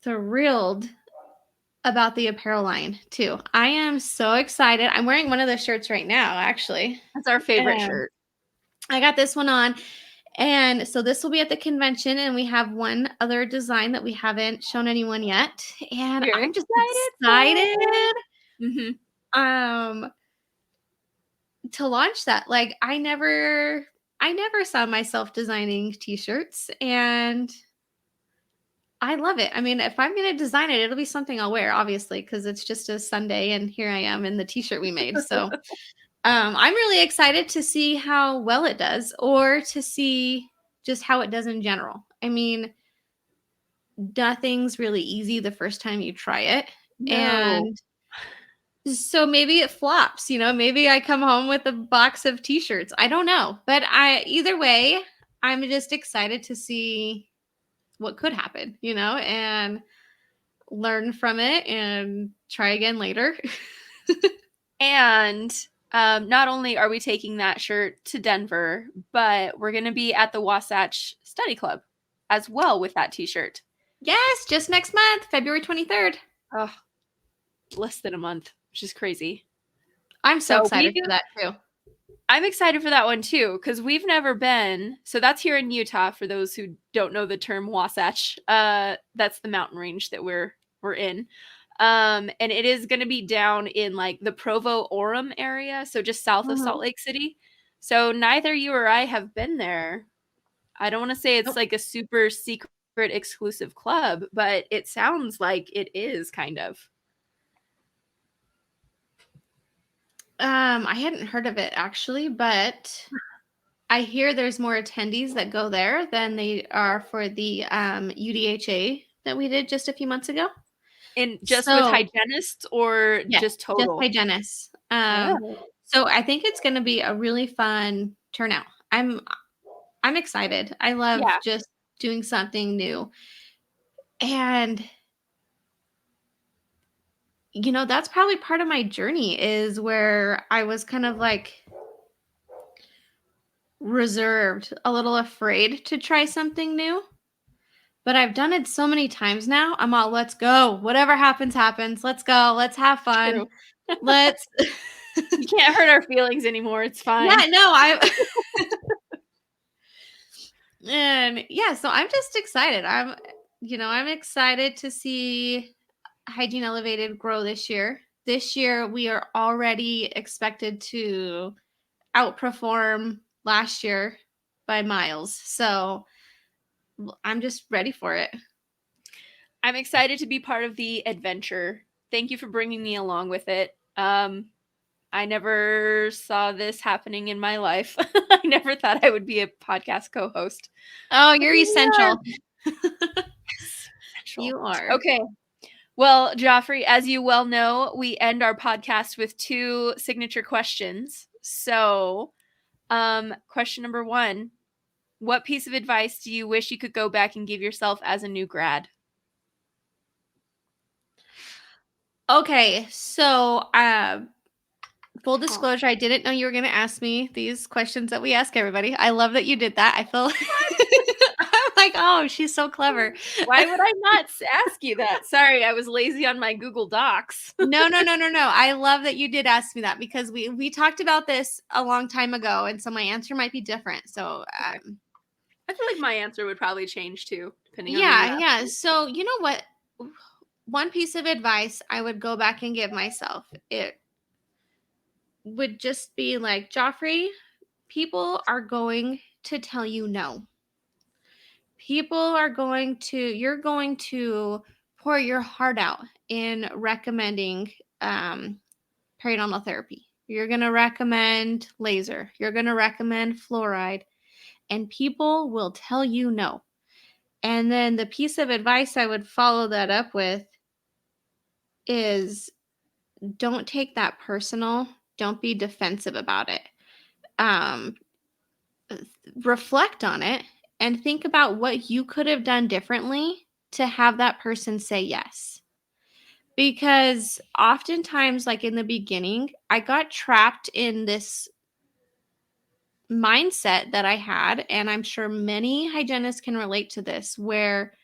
S2: thrilled about the apparel line too. I am so excited. I'm wearing one of those shirts right now, actually.
S1: That's our favorite shirt.
S2: I got this one on. And so this will be at the convention, and we have one other design that we haven't shown anyone yet. And I'm just excited to launch that. I never saw myself designing t-shirts, and I love it. I mean, if I'm going to design it, it'll be something I'll wear, obviously, because it's just a Sunday, and here I am in the t-shirt we made. So I'm really excited to see how well it does, or to see just how it does in general. I mean, nothing's really easy the first time you try it.
S1: No.
S2: And So maybe it flops, maybe I come home with a box of t-shirts. I don't know. But either way, I'm just excited to see what could happen, and learn from it and try again later.
S1: And not only are we taking that shirt to Denver, but we're going to be at the Wasatch Study Club as well with that t-shirt.
S2: Yes, just next month, February 23rd.
S1: Oh, less than a month, which is crazy.
S2: I'm so excited for that too.
S1: I'm excited for that one too, because we've never been. So that's here in Utah. For those who don't know the term Wasatch, that's the mountain range that we're in. And it is going to be down in like the Provo Orem area, so just south of Salt Lake City. So neither you or I have been there. I don't want to say it's like a super secret exclusive club, but it sounds like it is kind of.
S2: I hadn't heard of it actually, but I hear there's more attendees that go there than they are for the UDHA that we did just a few months ago.
S1: And just with hygienists or just total?
S2: Just hygienists.
S1: Oh.
S2: So I think it's going to be a really fun turnout. I'm excited. I love just doing something new. And that's probably part of my journey, is where I was kind of like reserved, a little afraid to try something new. But I've done it so many times now. I'm all, let's go. Whatever happens, happens. Let's go. Let's have fun. Let's.
S1: You can't hurt our feelings anymore. It's fine.
S2: Yeah, no, and yeah, so I'm just excited. I'm excited to see Hygiene Elevated grow this year. This year, we are already expected to outperform last year by miles. So I'm just ready for it.
S1: I'm excited to be part of the adventure. Thank you for bringing me along with it. I never saw this happening in my life. I never thought I would be a podcast co-host.
S2: Oh, you're essential.
S1: Essential.
S2: You are.
S1: Okay. Well, Joffree, as you well know, we end our podcast with 2 signature questions. So, question number 1, what piece of advice do you wish you could go back and give yourself as a new grad?
S2: Okay, so full disclosure, I didn't know you were going to ask me these questions that we ask everybody. I love that you did that. I feel I'm like, oh, she's so clever.
S1: Why would I not ask you that? Sorry, I was lazy on my Google Docs.
S2: No. I love that you did ask me that, because we talked about this a long time ago, and so my answer might be different. So
S1: I feel like my answer would probably change too, depending on
S2: yeah. So you know what? One piece of advice I would go back and give myself, it would just be like, Joffree, people are going to tell you no. You're going to pour your heart out in recommending periodontal therapy. You're going to recommend laser. You're going to recommend fluoride, and people will tell you no. And then the piece of advice I would follow that up with is, don't take that personal. Don't be defensive about it. Reflect on it and think about what you could have done differently to have that person say yes. Because oftentimes, like in the beginning, I got trapped in this mindset that I had, and I'm sure many hygienists can relate to this, where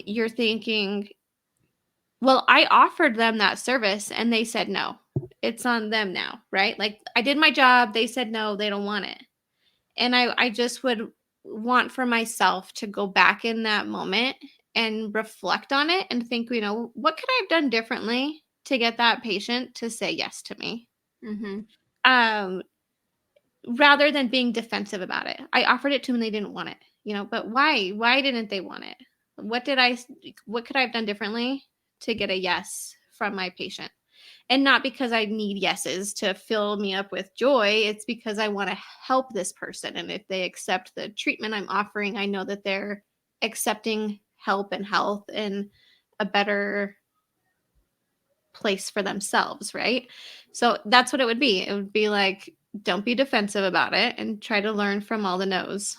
S2: you're thinking, well, I offered them that service and they said no. It's on them now, right? Like, I did my job, they said no, they don't want it. And I just would want for myself to go back in that moment and reflect on it and think, what could I have done differently to get that patient to say yes to me?
S1: Mm-hmm.
S2: Rather than being defensive about it. I offered it to them and they didn't want it, but why? Why didn't they want it? What could I have done differently to get a yes from my patient? And not because I need yeses to fill me up with joy. It's because I want to help this person. And if they accept the treatment I'm offering, I know that they're accepting help and health and a better place for themselves, right? So that's what it would be. It would be like, don't be defensive about it and try to learn from all the no's.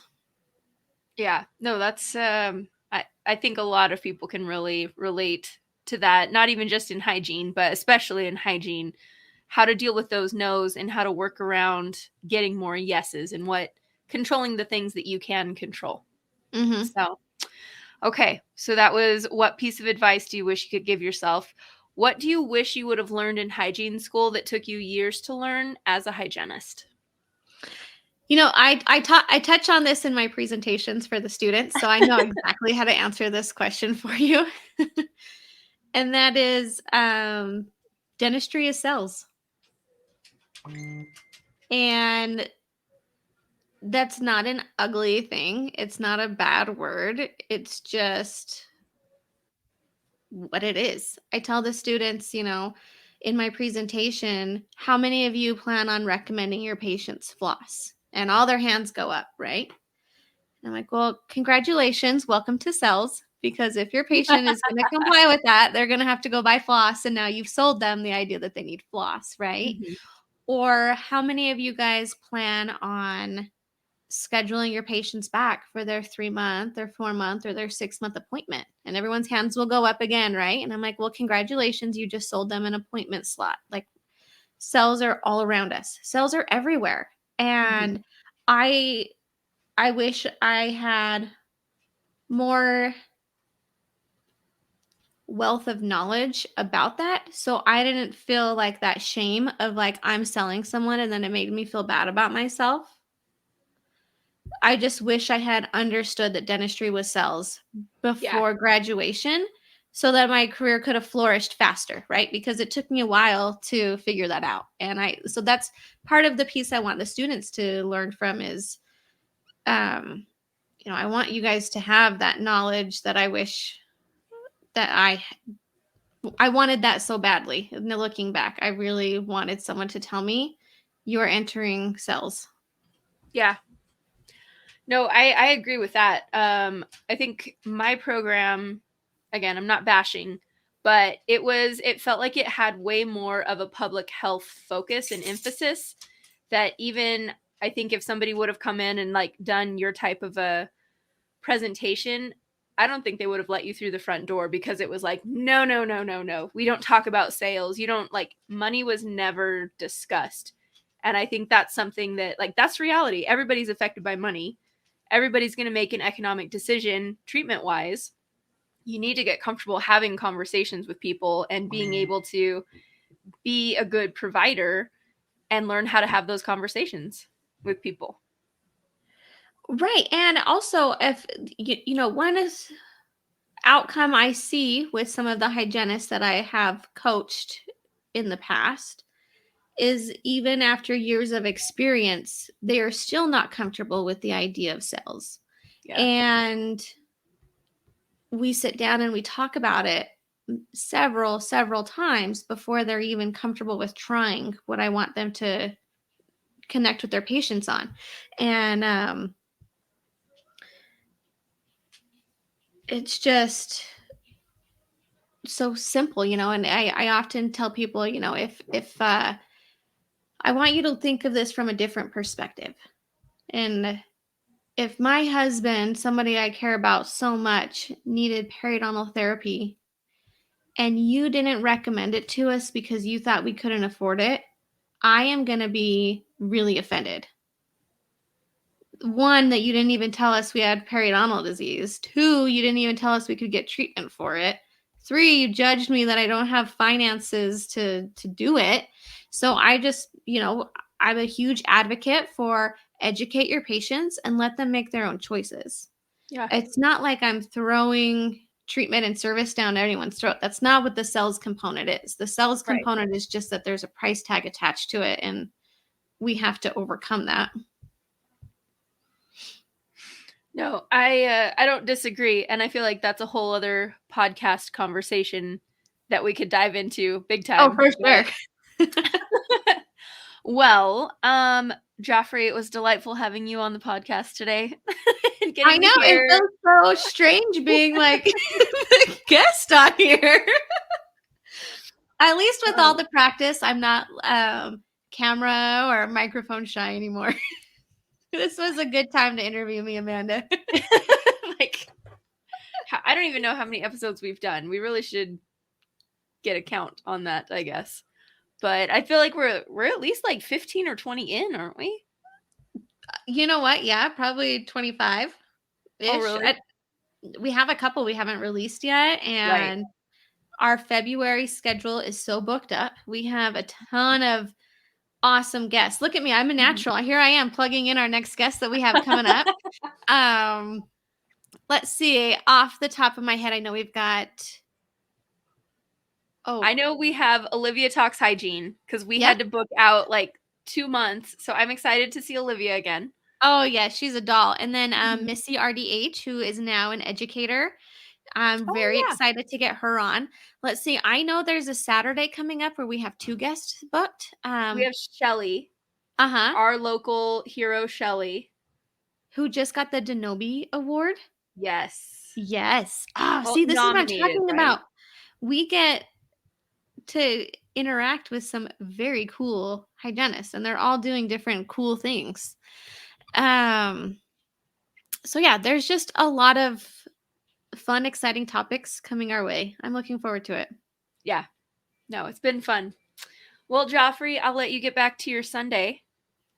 S1: Yeah. No, that's I think a lot of people can really relate to that, not even just in hygiene, but especially in hygiene, how to deal with those no's and how to work around getting more yeses and what controlling the things that you can control.
S2: Mm-hmm.
S1: So, okay. So that was what piece of advice do you wish you could give yourself? What do you wish you would have learned in hygiene school that took you years to learn as a hygienist?
S2: I touch on this in my presentations for the students, so I know exactly how to answer this question for you. And that is, dentistry is cells. And that's not an ugly thing. It's not a bad word. It's just what it is. I tell the students, in my presentation, how many of you plan on recommending your patients floss? And all their hands go up, right? And I'm like, well, congratulations. Welcome to cells. Because if your patient is going to comply with that, they're going to have to go buy floss. And now you've sold them the idea that they need floss, right?
S1: Mm-hmm.
S2: Or how many of you guys plan on scheduling your patients back for their 3-month, their 4-month, or their 6-month appointment? And everyone's hands will go up again, right? And I'm like, well, congratulations. You just sold them an appointment slot. Like, cells are all around us. Cells are everywhere. And I wish I had more wealth of knowledge about that, so I didn't feel like that shame of like I'm selling someone and then it made me feel bad about myself. I just wish I had understood that dentistry was cells before graduation so that my career could have flourished faster, right? Because it took me a while to figure that out. And so that's part of the piece I want the students to learn from is, I want you guys to have that knowledge that I wish that I wanted that so badly. And looking back, I really wanted someone to tell me you're entering cells.
S1: Yeah. No, I agree with that. I think my program, again, I'm not bashing, but it felt like it had way more of a public health focus and emphasis that even I think if somebody would have come in and like done your type of a presentation, I don't think they would have let you through the front door because it was like, no, no, no, no, no. We don't talk about sales. You don't like money was never discussed. And I think that's something that like that's reality. Everybody's affected by money. Everybody's going to make an economic decision treatment wise. You need to get comfortable having conversations with people and being able to be a good provider and learn how to have those conversations with people.
S2: Right. And also, if one is outcome I see with some of the hygienists that I have coached in the past is even after years of experience, they are still not comfortable with the idea of sales.
S1: Yeah.
S2: And we sit down and we talk about it several times before they're even comfortable with trying what I want them to connect with their patients on. And it's just so simple, and I often tell people, if I want you to think of this from a different perspective. And if my husband, somebody I care about so much, needed periodontal therapy and you didn't recommend it to us because you thought we couldn't afford it, I am going to be really offended. One, that you didn't even tell us we had periodontal disease. Two, you didn't even tell us we could get treatment for it. Three, you judged me that I don't have finances to do it. So I just, I'm a huge advocate for educate your patients and let them make their own choices.
S1: Yeah.
S2: It's not like I'm throwing treatment and service down anyone's throat. That's not what the sales component is. The sales component is just that there's a price tag attached to it, and we have to overcome that.
S1: No, I don't disagree, and I feel like that's a whole other podcast conversation that we could dive into big time.
S2: Oh, for sure.
S1: Well, Joffree, it was delightful having you on the podcast today.
S2: I know, it feels so strange being like the guest on here. At least with all the practice, I'm not camera or microphone shy anymore. This was a good time to interview me, Amanda.
S1: Like, I don't even know how many episodes we've done. We really should get a count on that, I guess. But I feel like we're at least like 15 or 20 in, aren't we?
S2: You know what? Yeah, probably 25 ish.
S1: Oh, really?
S2: We have a couple we haven't released yet, and our February schedule is so booked up. We have a ton of awesome guests. Look at me, I'm a natural. Here I am plugging in our next guest that we have coming up. Let's see. Off the top of my head, I know we've got. Oh,
S1: I know we have Olivia Talks Hygiene because we had to book out like 2 months. So I'm excited to see Olivia again.
S2: Oh, yeah, she's a doll. And then Missy RDH, who is now an educator. I'm very excited to get her on. Let's see. I know there's a Saturday coming up where we have 2 guests booked.
S1: We have Shelly. Our local hero, Shelly.
S2: Who just got the Denobi Award.
S1: Yes.
S2: Yes. Oh, see, this is what I'm talking about. We get to interact with some very cool hygienists, and they're all doing different cool things. So yeah, there's just a lot of fun, exciting topics coming our way. I'm looking forward to it.
S1: Yeah. No, it's been fun. Well, Joffree, I'll let you get back to your Sunday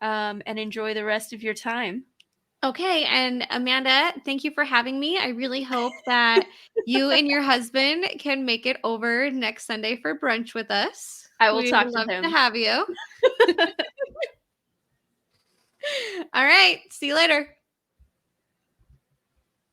S1: and enjoy the rest of your time.
S2: Okay. And Amanda, thank you for having me. I really hope that you and your husband can make it over next Sunday for brunch with us.
S1: I will talk to him.
S2: We'd love to have you. All right. See you later.